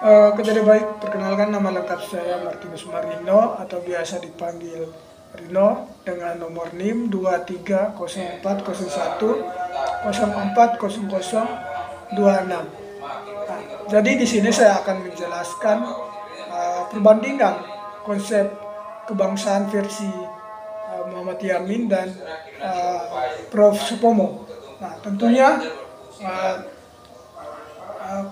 Kejadian baik, perkenalkan nama lengkap saya Martinus Marino atau biasa dipanggil Rino dengan nomor NIM 230401040026. Jadi di sini saya akan menjelaskan perbandingan konsep kebangsaan versi Muhammad Yamin dan Prof. Supomo. Nah, tentunya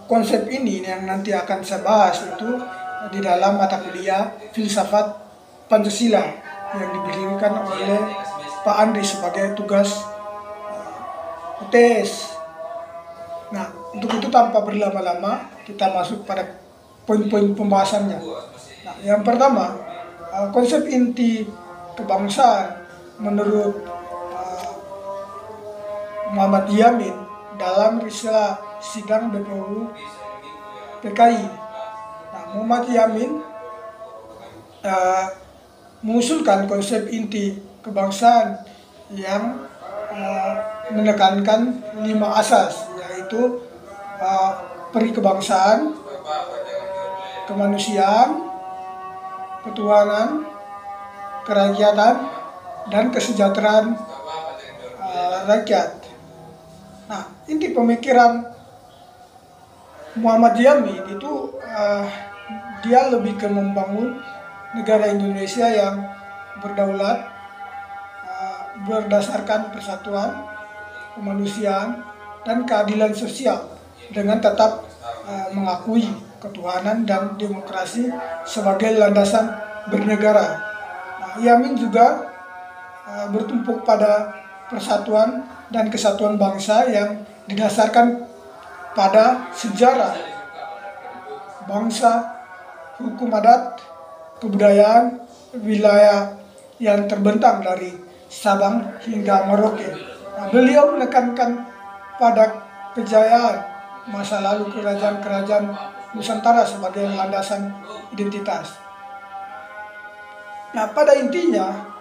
konsep ini yang nanti akan saya bahas itu di dalam mata kuliah filsafat Pancasila yang diberikan oleh Pak Andri sebagai tugas UTS. Nah, untuk itu tanpa berlama-lama kita masuk pada poin-poin pembahasannya. Nah, yang pertama, konsep inti kebangsaan menurut Muhammad Yamin dalam risalah sidang BPUU PKI. Nah, Muhammad Yamin mengusulkan konsep inti kebangsaan yang menekankan 5 asas, yaitu perikebangsaan, kemanusiaan, ketuhanan, kerakyatan, dan kesejahteraan rakyat. Nah, inti pemikiran Muhammad Yamin itu dia lebih ke membangun negara Indonesia yang berdaulat berdasarkan persatuan, kemanusiaan, dan keadilan sosial dengan tetap mengakui ketuhanan dan demokrasi sebagai landasan bernegara. Nah, Yamin juga bertumpuk pada persatuan dan kesatuan bangsa yang didasarkan pada sejarah bangsa, hukum adat, kebudayaan, wilayah yang terbentang dari Sabang hingga Merauke. Nah, beliau menekankan pada kejayaan masa lalu kerajaan-kerajaan Nusantara sebagai landasan identitas. Nah, pada intinya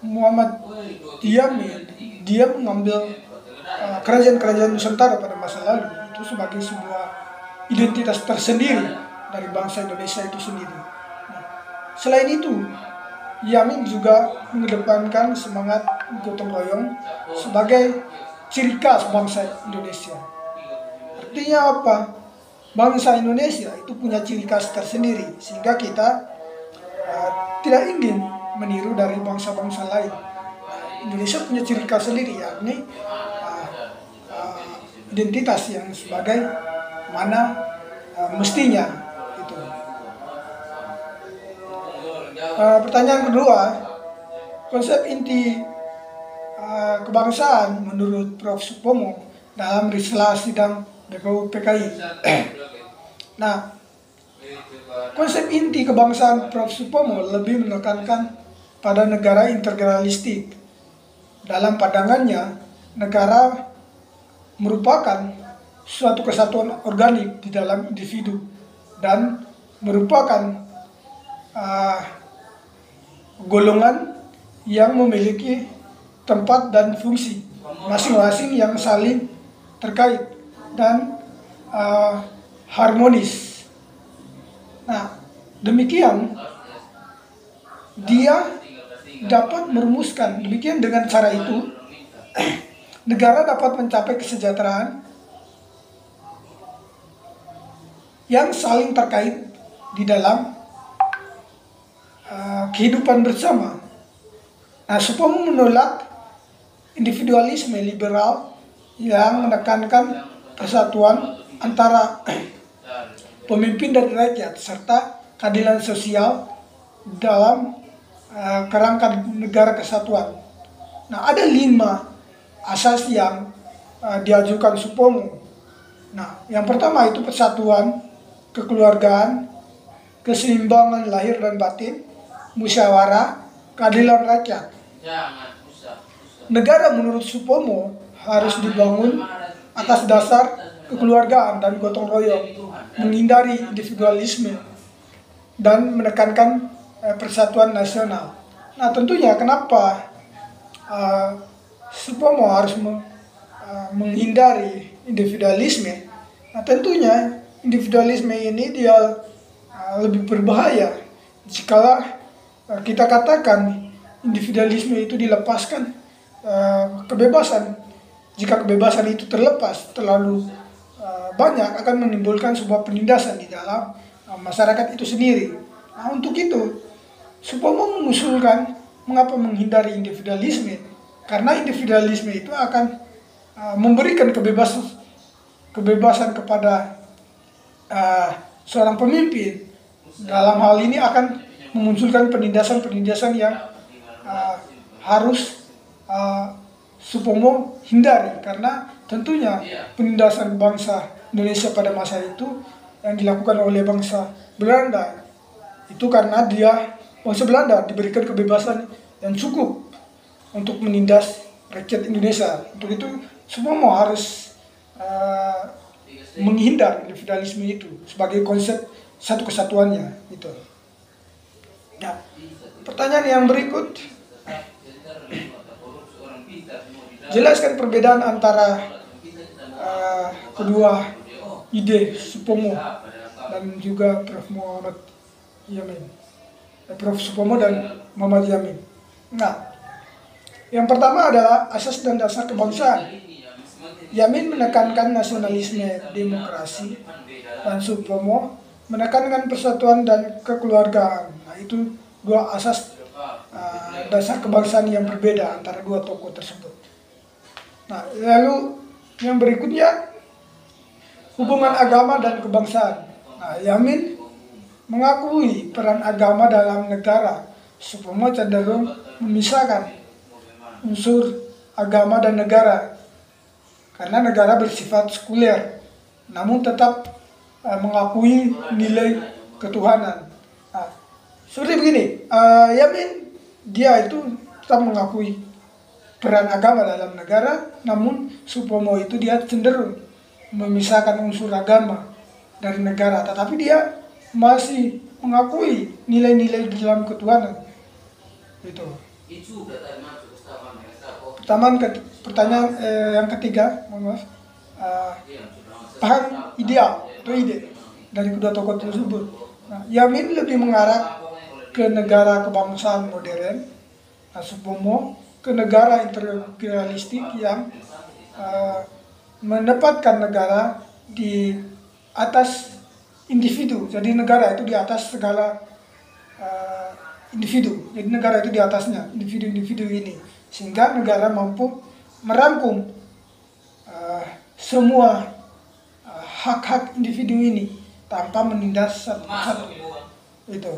Muhammad Yamin dia mengambil kerajaan-kerajaan Nusantara pada masa lalu itu sebagai sebuah identitas tersendiri dari bangsa Indonesia itu sendiri. Nah, selain itu, Yamin juga mengedepankan semangat gotong royong sebagai ciri khas bangsa Indonesia. Artinya apa? Bangsa Indonesia itu punya ciri khas tersendiri, sehingga kita tidak ingin meniru dari bangsa-bangsa lain. Indonesia punya ciri khas sendiri, yakni identitas yang sebagai mana mestinya itu. Pertanyaan kedua, konsep inti kebangsaan menurut Prof. Supomo dalam risalah sidang BPUU PKI. Nah, konsep inti kebangsaan Prof. Supomo lebih menekankan pada negara integralistik. Dalam pandangannya, negara merupakan suatu kesatuan organik di dalam individu dan merupakan golongan yang memiliki tempat dan fungsi masing-masing yang saling terkait dan harmonis. Nah, demikian dia dapat merumuskan, demikian dengan cara itu negara dapat mencapai kesejahteraan yang saling terkait di dalam kehidupan bersama. Nah, Supomo menolak individualisme liberal yang menekankan persatuan antara pemimpin dan rakyat serta keadilan sosial dalam kerangka negara kesatuan. Nah, ada 5 asas yang diajukan Supomo. Nah, yang pertama itu persatuan, kekeluargaan, keseimbangan lahir dan batin, musyawarah, keadilan rakyat. Negara menurut Supomo harus dibangun atas dasar kekeluargaan dan gotong royong, menghindari individualisme dan menekankan persatuan nasional. Nah, tentunya kenapa Supomo harus menghindari individualisme? Nah, tentunya individualisme ini dia lebih berbahaya jikalau kita katakan individualisme itu dilepaskan kebebasan. Jika kebebasan itu terlepas terlalu banyak akan menimbulkan sebuah penindasan di dalam masyarakat itu sendiri. Nah, untuk itu Supomo mengusulkan mengapa menghindari individualisme, karena individualisme itu akan memberikan kebebasan kepada seorang pemimpin. Dalam hal ini akan memunculkan penindasan-penindasan yang harus Supomo hindari, karena tentunya penindasan bangsa Indonesia pada masa itu yang dilakukan oleh bangsa Belanda itu karena bangsa Belanda diberikan kebebasan yang cukup untuk menindas rakyat Indonesia. Untuk itu Supomo harus menghindar individualisme itu sebagai konsep satu kesatuannya itu. Nah, pertanyaan yang berikut, jelaskan perbedaan antara kedua ide Supomo dan juga Prof. Muhammad Yamin. Prof. Supomo dan Muhammad Yamin. Nah, yang pertama adalah asas dan dasar kebangsaan. Yamin menekankan nasionalisme demokrasi dan Supomo menekankan persatuan dan kekeluargaan. Nah, itu dua asas dasar kebangsaan yang berbeda antara dua tokoh tersebut. Nah, lalu yang berikutnya hubungan agama dan kebangsaan. Nah, Yamin mengakui peran agama dalam negara. Supomo cenderung memisahkan unsur agama dan negara karena negara bersifat sekuler, namun tetap mengakui nilai ketuhanan. Nah, seperti begini, Yamin dia itu tetap mengakui peran agama dalam negara, namun Supomo itu dia cenderung memisahkan unsur agama dari negara, tetapi dia masih mengakui nilai-nilai di dalam ketuhanan. Itu. Pertanyaan yang ketiga, maaf, paham ideal atau ide dari kedua tokoh tersebut. Nah, Yamin lebih mengarah ke negara kebangsaan modern, Supomo ke negara integralistik yang menempatkan negara di atas individu. Jadi negara itu di atas segala individu. Jadi negara itu di atasnya individu-individu ini, sehingga negara mampu merangkum semua hak-hak individu ini tanpa menindas satu-satu. Itu.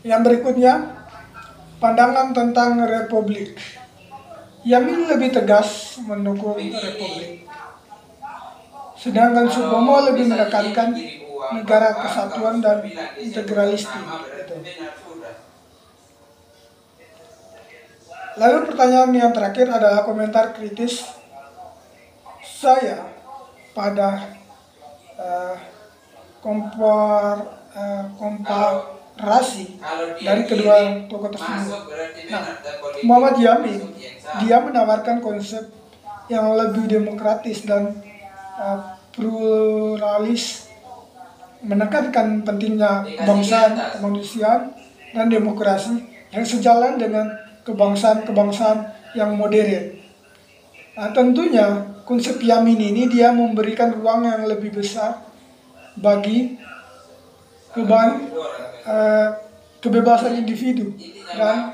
Yang berikutnya, pandangan tentang republik. Yamin lebih tegas mendukung republik, sedangkan Supomo lebih menekankan negara kesatuan dan integralistik. Gitu. Lalu pertanyaan yang terakhir adalah komentar kritis saya pada komparasi dari kedua tokoh tersebut. Nah, Muhammad Yamin dia menawarkan konsep yang lebih demokratis dan pluralis, menekankan pentingnya kebangsaan, kemanusiaan, dan demokrasi yang sejalan dengan kebangsaan-kebangsaan yang modern. Nah, tentunya konsep Yamin ini dia memberikan ruang yang lebih besar bagi kebebasan individu dan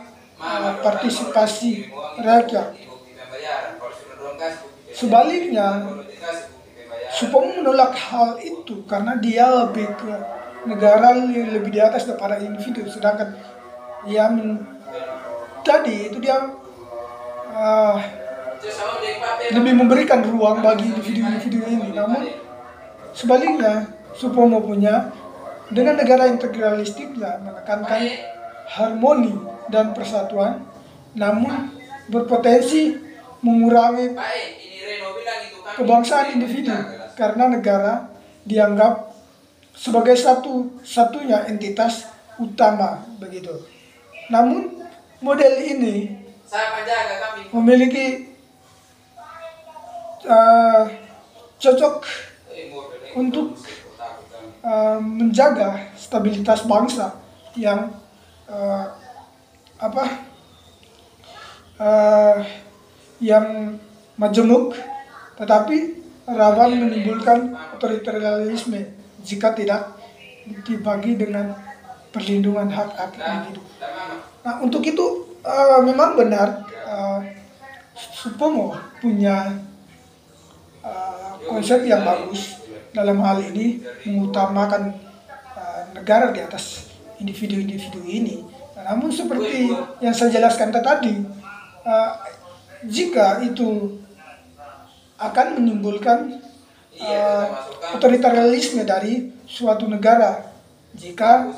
partisipasi rakyat. Sebaliknya, Supomo menolak hal itu karena dia lebih ke negara yang lebih di atas daripada individu, sedangkan Yamin tadi itu dia lebih memberikan ruang bagi individu-individu ini. Namun sebaliknya, Supomo punya dengan negara integralistik menekankan harmoni dan persatuan, namun berpotensi mengurangi kebangsaan individu karena negara dianggap sebagai satu-satunya entitas utama begitu. Namun model ini memiliki cocok untuk menjaga stabilitas bangsa yang yang majemuk, tetapi rawan menimbulkan otoritarianisme jika tidak dibagi dengan perlindungan hak-hak individu. Nah, untuk itu memang benar Supomo punya konsep yang bagus dalam hal ini, mengutamakan negara di atas individu-individu ini. Namun seperti yang saya jelaskan tadi, jika itu akan menimbulkan otoritarianisme dari suatu negara, jika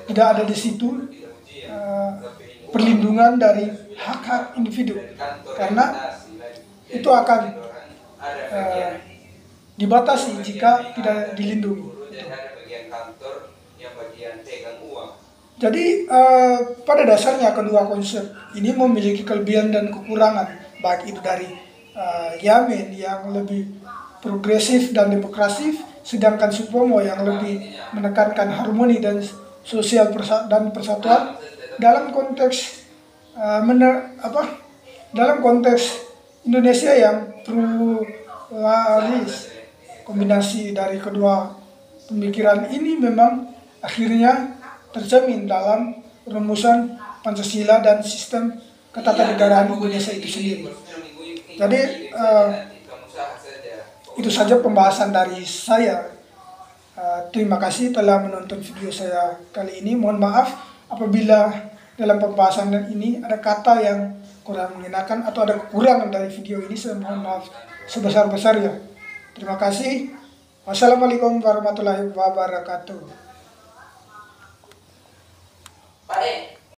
tidak ada di situ perlindungan dari hak-hak individu, karena itu akan dibatasi jika tidak dilindungi. Jadi pada dasarnya kedua konsep ini memiliki kelebihan dan kekurangan, baik itu dari Yamin yang lebih progresif dan demokrasif, sedangkan Supomo yang lebih menekankan harmoni dan sosial dan persatuan dalam konteks dalam konteks Indonesia yang pluralis. Kombinasi dari kedua pemikiran ini memang akhirnya tercermin dalam rumusan Pancasila dan sistem ketatanegaraan Indonesia itu sendiri. Jadi itu saja pembahasan dari saya. Terima kasih telah menonton video saya kali ini. Mohon maaf apabila dalam pembahasan ini ada kata yang kurang mengenakan atau ada kekurangan dari video ini. Saya mohon maaf sebesar-besarnya. Terima kasih. Wassalamualaikum warahmatullahi wabarakatuh.